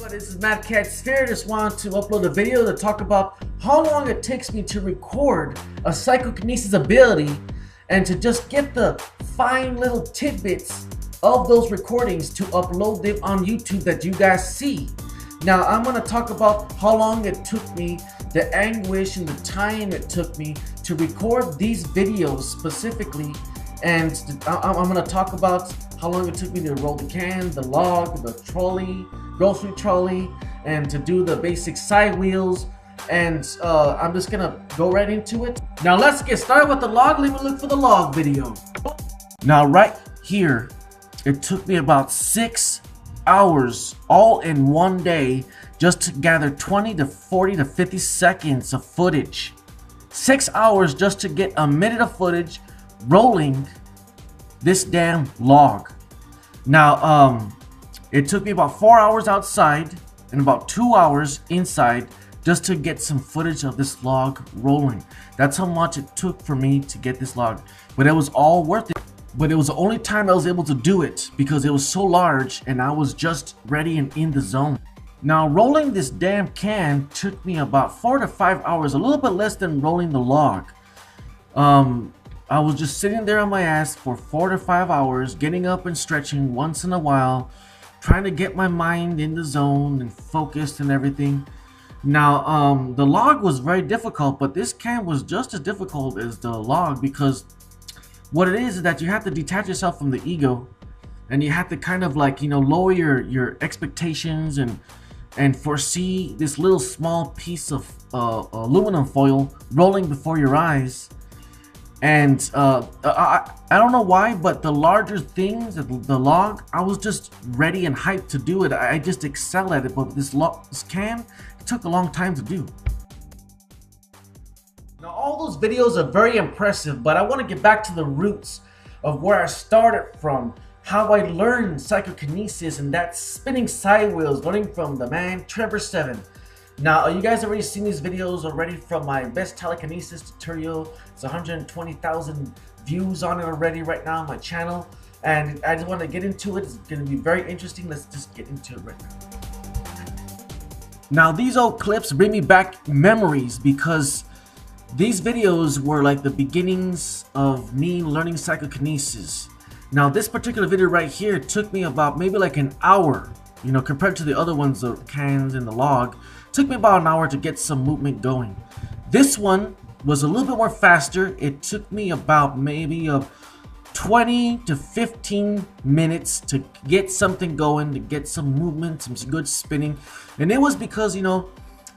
But this is Mad Cat Sphere. Just wanted to upload a video to talk about how long it takes me to record a psychokinesis ability and to just get the fine little tidbits of those recordings to upload them on YouTube that you guys see. Now I'm going to talk about how long it took me, the anguish and the time it took me to record these videos specifically, and I'm going to talk about how long it took me to roll the can, the log, the trolley, grocery trolley, and to do the basic side wheels. And I'm just gonna go right into it. Now let's get started with the log. Let me look for the log video. Now right here, it took me about 6 hours all in one day just to gather 20 to 40 to 50 seconds of footage. 6 hours just to get a minute of footage rolling this damn log. Now it took me about 4 hours outside and about 2 hours inside just to get some footage of this log rolling. That's how much it took for me to get this log, but it was all worth it. But it was the only time I was able to do it because it was so large and I was just ready and in the zone. Now rolling this damn can took me about 4 to 5 hours, a little bit less than rolling the log. I was just sitting there on my ass for 4 to 5 hours, getting up and stretching once in a while, trying to get my mind in the zone and focused and everything. Now, the log was very difficult, but this can was just as difficult as the log, because what it is that you have to detach yourself from the ego, and you have to kind of like, you know, lower your expectations and foresee this little small piece of aluminum foil rolling before your eyes. And I don't know why, but the larger things, the log, I was just ready and hyped to do it. I just excel at it. But this can, it took a long time to do. Now all those videos are very impressive, but I want to get back to the roots of where I started from, how I learned psychokinesis, and that's spinning side wheels, learning from the man Trevor 7. Now, you guys already seen these videos already from my best telekinesis tutorial. It's 120,000 views on it already right now on my channel. And I just want to get into it. It's going to be very interesting. Let's just get into it right now. Now, these old clips bring me back memories because these videos were like the beginnings of me learning psychokinesis. Now, this particular video right here took me about maybe like an hour, you know, compared to the other ones, the cans and the log. Took me about an hour to get some movement going. This one was a little bit more faster. It took me about maybe 20 to 15 minutes to get something going, to get some movement, some good spinning. And it was because, you know,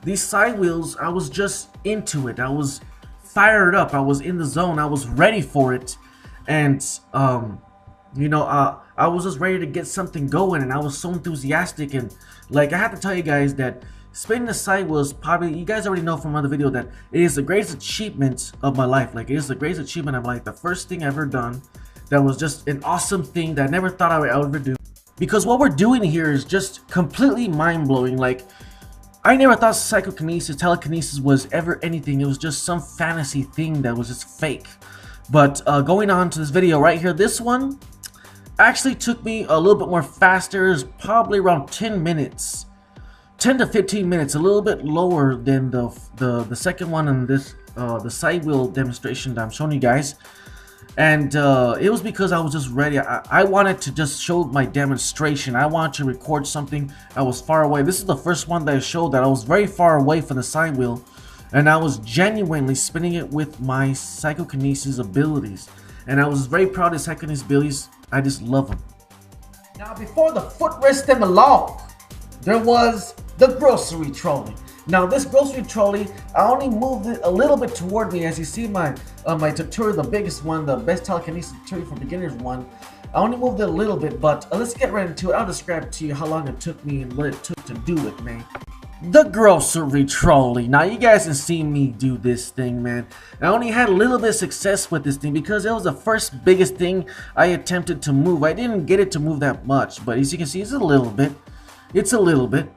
these side wheels, I was just into it. I was fired up. I was in the zone. I was ready for it. And, you know, I was just ready to get something going, and I was so enthusiastic. And like, I have to tell you guys that spinning the side wheels, probably, you guys already know from another video that it is the greatest achievement of my life. Like, it is the greatest achievement of my life. The first thing I ever done that was just an awesome thing that I never thought I would ever do. Because what we're doing here is just completely mind-blowing. Like, I never thought psychokinesis, telekinesis was ever anything. It was just some fantasy thing that was just fake. But going on to this video right here, this one actually took me a little bit more faster. It's probably around 10 minutes. 10 to 15 minutes, a little bit lower than the second one in this the side wheel demonstration that I'm showing you guys. And it was because I was just ready. I wanted to just show my demonstration. I wanted to record something. I was far away. This is the first one that I showed that I was very far away from the side wheel, and I was genuinely spinning it with my psychokinesis abilities. And I was very proud of psychokinesis abilities. I just love them. Now, before the footrest and the log, there was the grocery trolley. Now this grocery trolley, I only moved it a little bit toward me. As you see my my tutorial, the biggest one, the best telekinesis tutorial for beginners one, I only moved it a little bit, but let's get right into it. I'll describe to you how long it took me and what it took to do it, man. The grocery trolley. Now you guys can see me do this thing, man. I only had a little bit of success with this thing because it was the first biggest thing I attempted to move. I didn't get it to move that much, but as you can see, it's a little bit. It's a little bit.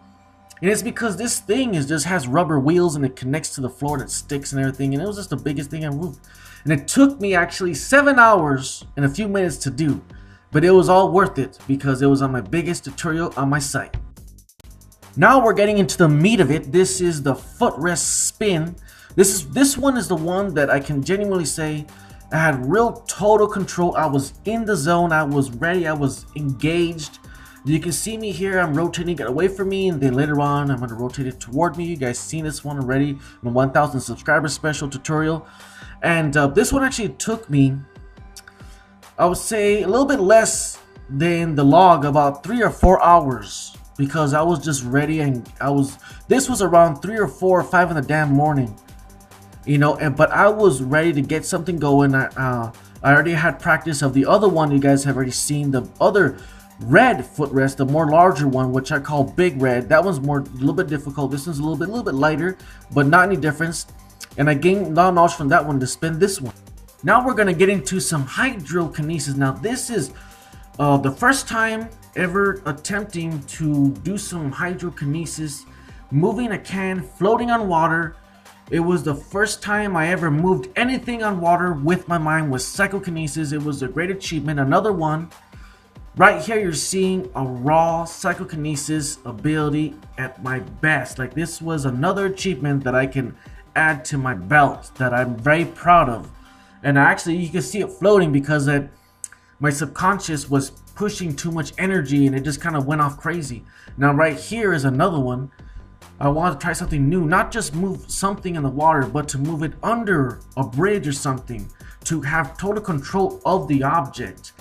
And it's because this thing just has rubber wheels and it connects to the floor and it sticks and everything. And it was just the biggest thing I moved. And it took me actually 7 hours and a few minutes to do. But it was all worth it because it was on my biggest tutorial on my site. Now we're getting into the meat of it. This is the footrest spin. This one is the one that I can genuinely say I had real total control. I was in the zone. I was ready. I was engaged. You can see me here. I'm rotating it away from me, and then later on I'm going to rotate it toward me. You guys seen this one already in the 1000 subscriber special tutorial. And this one actually took me, I would say, a little bit less than the log, about 3 or 4 hours, because I was just ready. And this was around 3 or 4 or 5 in the damn morning, you know, but I was ready to get something going. I already had practice of the other one. You guys have already seen the other red footrest, the more larger one, which I call Big Red. That one's a little bit difficult. This one's a little bit lighter, but not any difference. And I gained knowledge from that one to spin this one. Now we're gonna get into some hydrokinesis. Now this is the first time ever attempting to do some hydrokinesis, moving a can, floating on water. It was the first time I ever moved anything on water with my mind with psychokinesis. It was a great achievement. Another one. Right here you're seeing a raw psychokinesis ability at my best. Like, this was another achievement that I can add to my belt that I'm very proud of. And actually you can see it floating because my subconscious was pushing too much energy and it just kind of went off crazy. Now right here is another one. I want to try something new, not just move something in the water, but to move it under a bridge or something, to have total control of the object,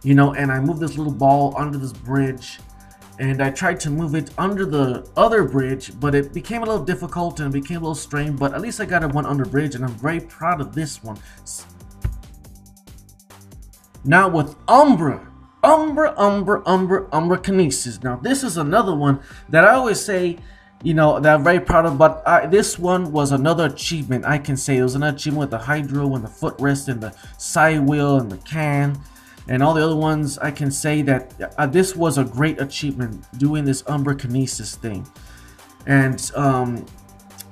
you know. And I moved this little ball under this bridge, and I tried to move it under the other bridge, but it became a little difficult and it became a little strained, but at least I got it one under bridge, and I'm very proud of this one. Now with Umbra-kinesis. Now this is another one that I always say, you know, that I'm very proud of, but this one was another achievement. I can say it was another achievement with the hydro and the footrest and the side wheel and the can and all the other ones. I can say that this was a great achievement doing this Umbra-kinesis thing. And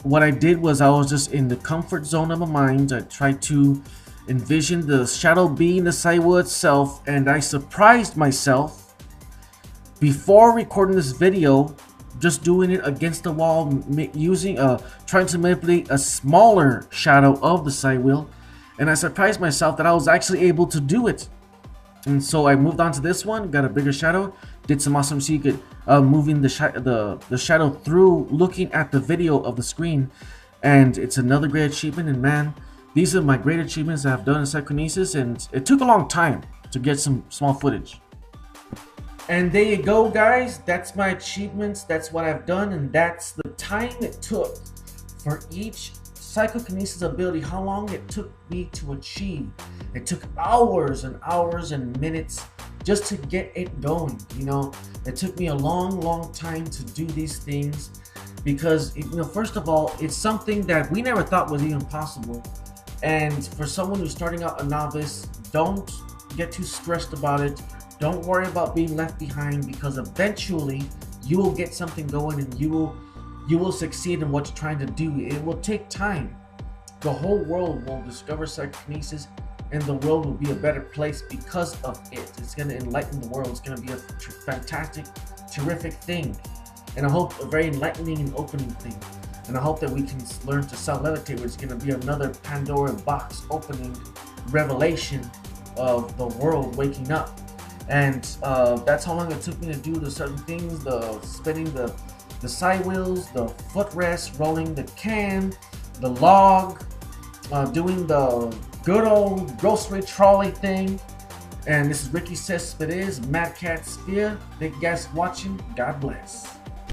what I did was I was just in the comfort zone of my mind. I tried to envision the shadow being the side wheel itself, and I surprised myself before recording this video, just doing it against the wall, using trying to manipulate a smaller shadow of the side wheel, and I surprised myself that I was actually able to do it. And so I moved on to this one, got a bigger shadow, did some awesome secret moving the shadow through, looking at the video of the screen, and it's another great achievement. And man, these are my great achievements I've done in Psychokinesis, and it took a long time to get some small footage. And there you go, guys. That's my achievements. That's what I've done, and that's the time it took for each psychokinesis ability, how long it took me to achieve. It took hours and hours and minutes just to get it going. You know, it took me a long time to do these things because, you know, first of all, it's something that we never thought was even possible. And for someone who's starting out a novice, don't get too stressed about it. Don't worry about being left behind, because eventually you will get something going and you will succeed in what you're trying to do. It will take time. The whole world will discover psychokinesis, and the world will be a better place because of it. It's going to enlighten the world. It's going to be a fantastic, terrific thing. And I hope a very enlightening and opening thing. And I hope that we can learn to self-levitate, which is going to be another Pandora box opening revelation of the world waking up. And that's how long it took me to do the certain things, the spinning the side wheels, the footrest, rolling the can, the log, doing the good old grocery trolley thing. And this is Ricky Says It Is, Mad Cat Spear. Thank you guys for watching. God bless.